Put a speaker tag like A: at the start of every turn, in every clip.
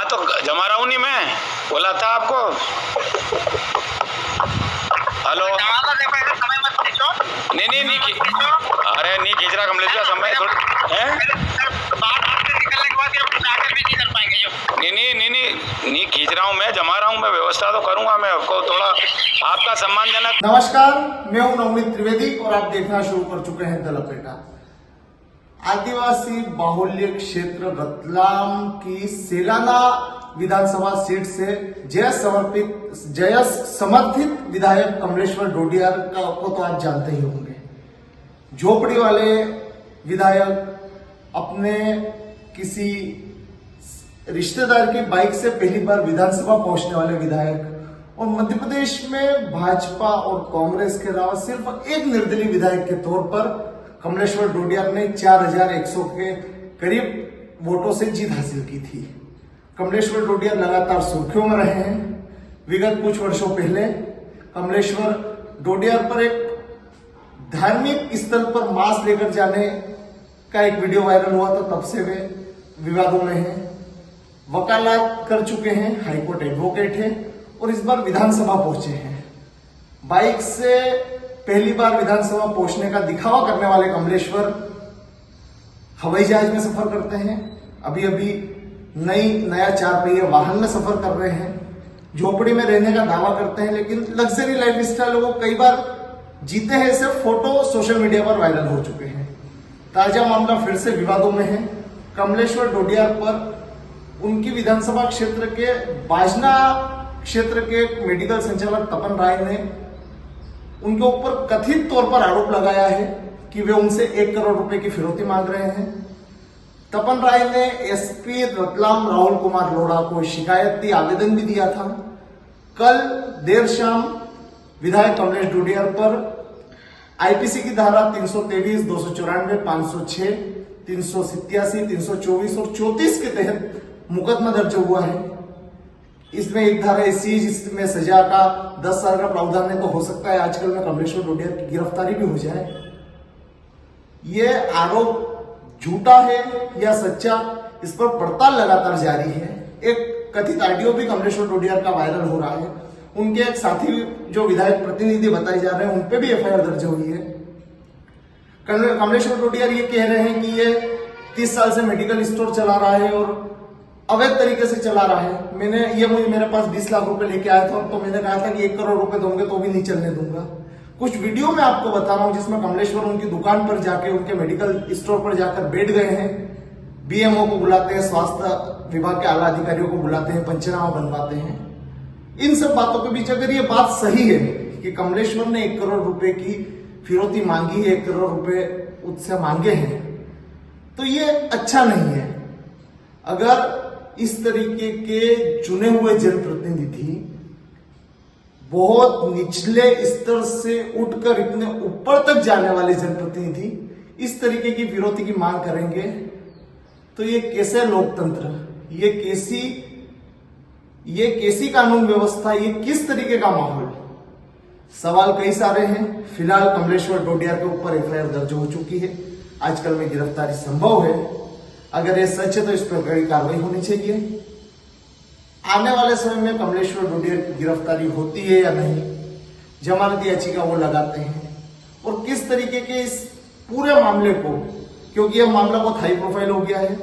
A: तो जमा रहा हूँ नहीं, मैं बोला था आपको। हेलो, नहीं अरे नहीं खींच रहा कमलेश का समय थोड़ा है। नहीं खींच रहा हूँ, मैं जमा रहा हूँ, मैं व्यवस्था तो करूंगा, मैं आपको थोड़ा आपका सम्मानजनक।
B: नमस्कार, मैं हूं नवनीत त्रिवेदी और आप देखना शुरू कर चुके हैं द लपेटा। आदिवासी बाहुल्य क्षेत्र रतलाम की सेलाना विधानसभा सीट से जय समर्थित विधायक कमलेश्वर डोडियार को तो आप जानते ही होंगे। झोपड़ी वाले विधायक अपने किसी रिश्तेदार की बाइक से पहली बार विधानसभा पहुंचने वाले विधायक और मध्य प्रदेश में भाजपा और कांग्रेस के अलावा सिर्फ एक निर्दलीय विधायक के तौर पर कमलेश्वर डोडियार ने 4100 के करीब वोटों से जीत हासिल की थी। कमलेश्वर डोडियार लगातार सुर्खियों में रहे हैं। विगत कुछ वर्षों पहले कमलेश्वर डोडियार पर एक धार्मिक स्थल पर मांस लेकर जाने का एक वीडियो वायरल हुआ था, तब से वे विवादों में हैं। वकालत कर चुके हैं, हाईकोर्ट एडवोकेट है और इस बार विधानसभा पहुंचे हैं। बाइक से पहली बार विधानसभा पहुंचने का दिखावा करने वाले कमलेश्वर हवाई जहाज में सफर करते हैं। अभी नया 4 पहिया वाहन में सफर कर रहे हैं। झोपड़ी में रहने का दावा करते हैं, लेकिन लग्जरी लाइफ स्टाइल वो कई बार जीते हैं। सिर्फ फोटो सोशल मीडिया पर वायरल हो चुके हैं। ताजा मामला फिर से विवादों में है। कमलेश्वर डोडियार पर उनकी विधानसभा क्षेत्र के बाजना क्षेत्र के मेडिकल संचालक तपन राय ने उनके ऊपर कथित तौर पर आरोप लगाया है कि वे उनसे 1 करोड़ रुपए की फिरौती मांग रहे हैं। तपन राय ने एसपी रतलाम राहुल कुमार लोढ़ा को शिकायती आवेदन भी दिया था। कल देर शाम विधायक कमलेश डोडियार पर आईपीसी की धारा 323, 294, 506, 387, 324 और 34 के तहत मुकदमा दर्ज हुआ है। इसमें एक धारा ऐसी है जिसमें सजा का 10 साल का प्रावधान है, तो हो सकता है आजकल में कमलेश्वर डोडियार की गिरफ्तारी भी हो जाए। ये आरोप झूठा है या सच्चा, इस पर पड़ताल लगातार जारी है। एक कथित ऑडियो भी कमलेश्वर डोडियार का वायरल हो रहा है। उनके एक साथी जो विधायक प्रतिनिधि बताए जा रहे हैं, उनपे भी एफआईआर दर्ज हुई है। कमलेश्वर डोडियार ये कह रहे हैं कि ये 30 साल से मेडिकल स्टोर चला रहा है और अवैध तरीके से चला रहा है। मेरे पास 20 लाख रुपए लेके आया था, तो मैंने कहा था कि 1 करोड़ रुपए दोगे तो भी नहीं चलने दूंगा। कुछ वीडियो में आपको बता रहा हूं जिसमें कमलेश्वर उनकी दुकान पर जाके, उनके मेडिकल स्टोर पर जाकर बैठ गए हैं। बीएमओ को बुलाते हैं, स्वास्थ्य विभाग के आला अधिकारियों को बुलाते हैं, पंचनामा बनवाते हैं। इन सब बातों के बीच अगर ये बात सही है कि कमलेश्वर ने 1 करोड़ रुपए की फिरौती मांगी है, 1 करोड़ रुपए उससे मांगे हैं, तो ये अच्छा नहीं है। अगर इस तरीके के चुने हुए जनप्रतिनिधि बहुत निचले स्तर से उठकर इतने ऊपर तक जाने वाले जनप्रतिनिधि इस तरीके की फिरौती की मांग करेंगे, तो ये कैसे लोकतंत्र, ये कैसी कानून व्यवस्था, ये किस तरीके का माहौल। सवाल कई सारे हैं। फिलहाल कमलेश्वर डोडियार के ऊपर एफआईआर दर्ज हो चुकी है। आजकल में गिरफ्तारी संभव है। अगर ये सच है तो इस पर कड़ी कार्रवाई होनी चाहिए। आने वाले समय में कमलेश्वर डोडियार की गिरफ्तारी होती है या नहीं, जमानत याचिका वो लगाते हैं और किस तरीके के इस पूरे मामले को, क्योंकि यह मामला बहुत हाई प्रोफाइल हो गया है,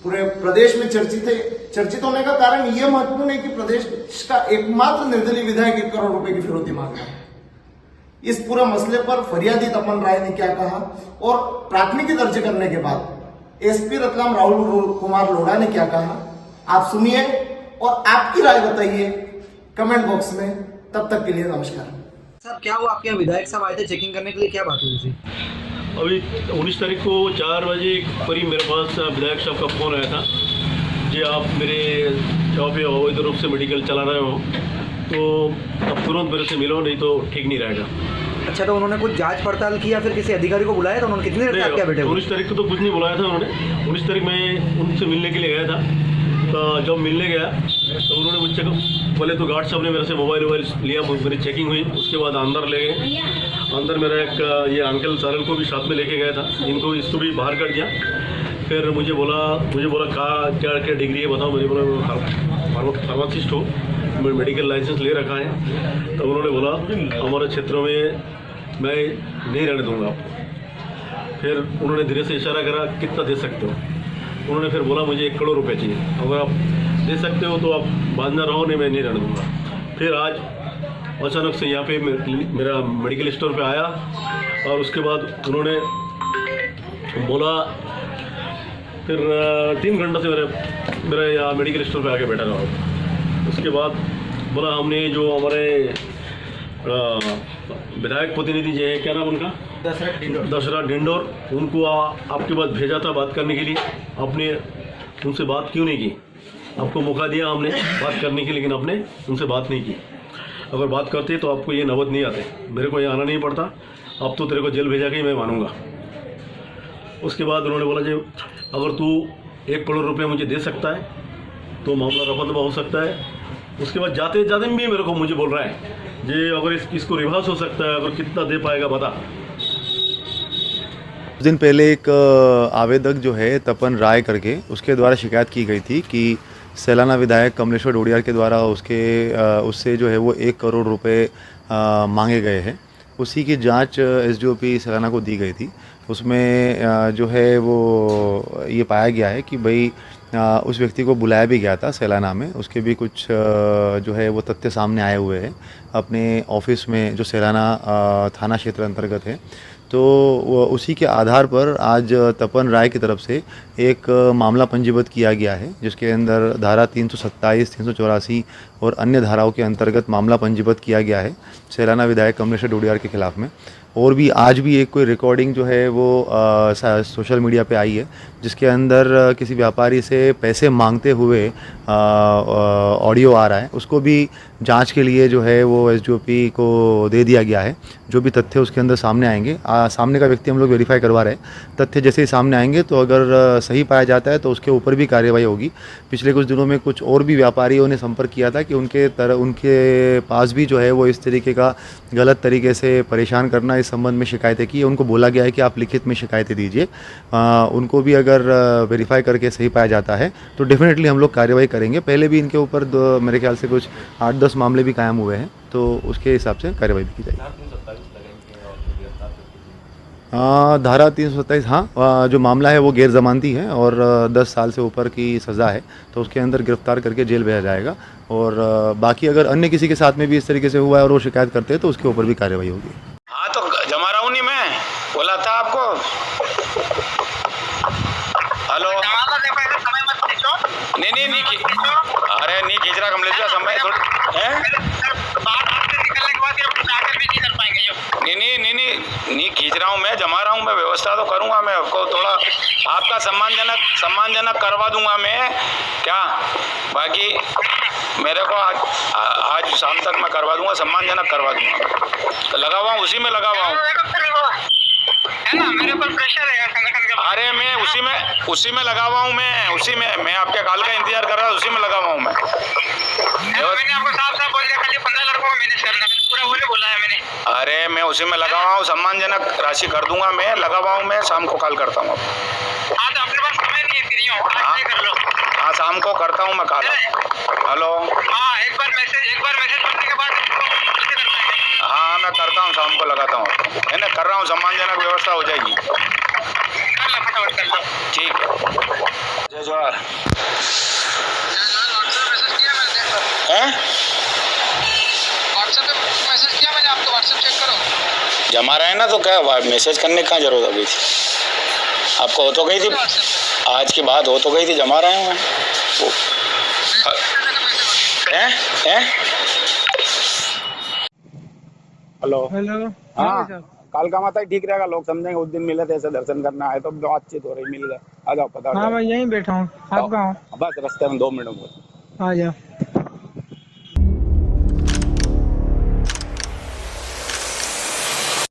B: पूरे प्रदेश में चर्चित होने का कारण यह महत्वपूर्ण है कि प्रदेश का एकमात्र निर्दलीय विधायक 1 करोड़ रुपए की फिरौती मांग रहा है। इस पूरे मसले पर फरियादी तपन राय ने क्या कहा और प्राथमिकी दर्ज करने के बाद एसपी रतलाम राहुल कुमार लोढ़ा ने क्या कहा, आप सुनिए और आपकी राय बताइए कमेंट बॉक्स में। तब तक के लिए नमस्कार।
C: सर, क्या हुआ आपके यहाँ विधायक साहब आए थे चेकिंग करने के लिए, क्या बात हुई थी?
D: अभी 19 तारीख को 4 बजे करीब मेरे पास विधायक साहब का फ़ोन आया था जी, आप मेरे जहाँ पे अवैध रूप से मेडिकल चला रहे हो तो अब तुरंत मेरे से मिलो, नहीं तो ठीक नहीं रहेगा।
C: अच्छा, तो उन्होंने कुछ जांच पड़ताल की या फिर किसी अधिकारी को बुलाया था? उन्होंने कितनी देर तक क्या बैठे?
D: 19 तारीख को तो कुछ नहीं बुलाया था उन्होंने। 19 तारीख में उनसे मिलने के लिए गया था, तो जब मिलने गया तो उन्होंने मुझसे पहले तो गार्ड साहब ने मेरे से मोबाइल लिया, मेरी चेकिंग हुई, उसके बाद अंदर ले गए। अंदर मेरा एक ये अंकल सारल को भी साथ में लेके गया था, इसको भी बाहर कर दिया। फिर मुझे बोला कहा क्या क्या डिग्री है बताओ। मुझे बोला फार्मासिस्ट हो, मैं मेडिकल लाइसेंस ले रखा है। तो उन्होंने बोला हमारे क्षेत्रों में मैं नहीं रहने दूंगा आपको। फिर उन्होंने धीरे से इशारा करा कितना दे सकते हो। उन्होंने फिर बोला मुझे 1 करोड़ रुपए चाहिए, अगर आप दे सकते हो तो आप बांधना रहो, नहीं मैं नहीं रहने दूंगा। फिर आज अचानक से यहाँ पे मेरा मेडिकल स्टोर पे आया और उसके बाद उन्होंने बोला, फिर 3 घंटा से मेरे यहाँ मेडिकल स्टोर पे आके बैठा रहा। उसके बाद बोला हमने जो हमारे विधायक प्रतिनिधि जो है, क्या नाम उनका, दशरथ डिंडोर, उनको आपके पास भेजा था बात करने के लिए। आपने उनसे बात क्यों नहीं की? आपको मौका दिया हमने बात करने की, लेकिन आपने उनसे बात नहीं की। अगर बात करते तो आपको ये नौबत नहीं आते, मेरे को ये आना नहीं पड़ता। अब तो तेरे को जेल भेजा के ही मैं मानूंगा। उसके बाद उन्होंने बोला जी अगर तू 1 करोड़ रुपये मुझे दे सकता है तो मामला रफा दफा हो सकता है। उसके बाद जाते जाते भी मुझे बोल रहा है जी अगर इसको रिवर्स हो सकता है, अगर कितना दे पाएगा बता।
E: कुछ दिन पहले एक आवेदक जो है तपन राय करके, उसके द्वारा शिकायत की गई थी कि सैलाना विधायक कमलेश्वर डोडियार के द्वारा उससे जो है वो 1 करोड़ रुपए मांगे गए हैं। उसी की जांच एसडीओपी सैलाना को दी गई थी। उसमें जो है वो ये पाया गया है कि भाई उस व्यक्ति को बुलाया भी गया था सैलाना में। उसके भी कुछ जो है वो तथ्य सामने आए हुए हैं अपने ऑफिस में जो सैलाना थाना क्षेत्र अंतर्गत है। तो उसी के आधार पर आज तपन राय की तरफ से एक मामला पंजीबद्ध किया गया है, जिसके अंदर धारा 327, 384 और अन्य धाराओं के अंतर्गत मामला पंजीबद्ध किया गया है सैलाना विधायक कमलेश्वर डोडियार के खिलाफ में। और भी आज भी एक कोई रिकॉर्डिंग जो है वो सोशल मीडिया पे आई है, जिसके अंदर किसी व्यापारी से पैसे मांगते हुए ऑडियो आ रहा है। उसको भी जांच के लिए जो है वो एसडीओपी को दे दिया गया है। जो भी तथ्य उसके अंदर सामने आएंगे, सामने का व्यक्ति हम लोग वेरीफाई करवा रहे हैं। तथ्य जैसे ही सामने आएंगे तो अगर सही पाया जाता है तो उसके ऊपर भी कार्रवाई होगी। पिछले कुछ दिनों में कुछ और भी व्यापारियों ने संपर्क किया था कि उनके पास भी जो है वो इस तरीके का गलत तरीके से परेशान करना, इस संबंध में शिकायतें की। उनको बोला गया है कि आप लिखित में शिकायतें दीजिए। उनको भी अगर वेरीफाई करके सही पाया जाता है तो डेफिनेटली हम लोग कार्रवाई करेंगे। पहले भी इनके ऊपर मेरे ख्याल से कुछ 8-10 मामले भी कायम हुए हैं, तो उसके हिसाब से कार्रवाई भी की जाएगी। धारा 327, हाँ, जो मामला है वो गैर जमानती है और 10 साल से ऊपर की सज़ा है, तो उसके अंदर गिरफ्तार करके जेल भेजा जाएगा। और बाकी अगर अन्य किसी के साथ में भी इस तरीके से हुआ है और वो शिकायत करते हैं तो उसके ऊपर भी कार्रवाई होगी।
A: हाँ तो जमा रहा हूँ नहीं, मैं बोला था आपको। हेलो, नहीं अरे नहीं खींच रहा कमलेश्वर, समय नहीं खींच रहा हूँ, मैं जमा रहा हूँ। मैं व्यवस्था तो करूँगा, मैं आपको थोड़ा आपका सम्मानजनक करवा दूंगा मैं क्या। बाकी मेरे को आज शाम तक मैं करवा दूंगा, सम्मानजनक करवा दूंगा। लगा हुआ हूँ, उसी में लगा हुआ हूँ,
F: है ना। मेरे ऊपर प्रेशर है संगठन का।
A: अरे मैं उसी में लगा हुआ हूँ, मैं आपके कॉल का इंतजार कर रहा हूँ, उसी में लगा हुआ हूँ मैं।
F: मैंने आपको साफ बोल दिया, खाली 15 लड़कों को मैनेज करना है, पूरा वही बोला है मैंने।
A: अरे मैं उसी में लगा हुआ हूँ, सम्मानजनक राशि कर दूंगा, मैं लगा हुआ हूँ। मैं शाम को कॉल करता हूँ।
F: हाँ तो अपने पास समय नहीं है, फ्री हूँ, आज कर लो।
A: हाँ शाम को करता हूँ मैं कॉल। हेलो,
F: हाँ एक बार मैसेज करने के बाद
A: हाँ मैं करता हूँ, शाम को लगाता हूँ, है ना, कर रहा हूँ। सम्मानजनक व्यवस्था हो जाएगी,
F: कर लो, फटाफट कर लो।
A: ठीक। जय जोहार।
F: व्हाट्सएप पे मैसेज किया मैंने आपको, व्हाट्सएप चेक करो।
A: जमा रहे हैं ना, तो क्या मैसेज करने की कहाँ जरूरत अभी थी आपको? हो तो गई थी, आज की बात हो तो गई थी, जमा रहे हैं वो।
G: हेलो
F: हेलो,
G: हाँ, काल का माता ही ठीक रहेगा। लोग समझेंगे उस दिन मिले थे, ऐसे दर्शन करना है तो बातचीत हो रही, मिल गए। आ जाओ, पता।
F: हाँ मैं यहीं बैठा हूँ, आप कहाँ हो?
G: बस रास्ते में 2 मिनट में।
F: आ जाओ।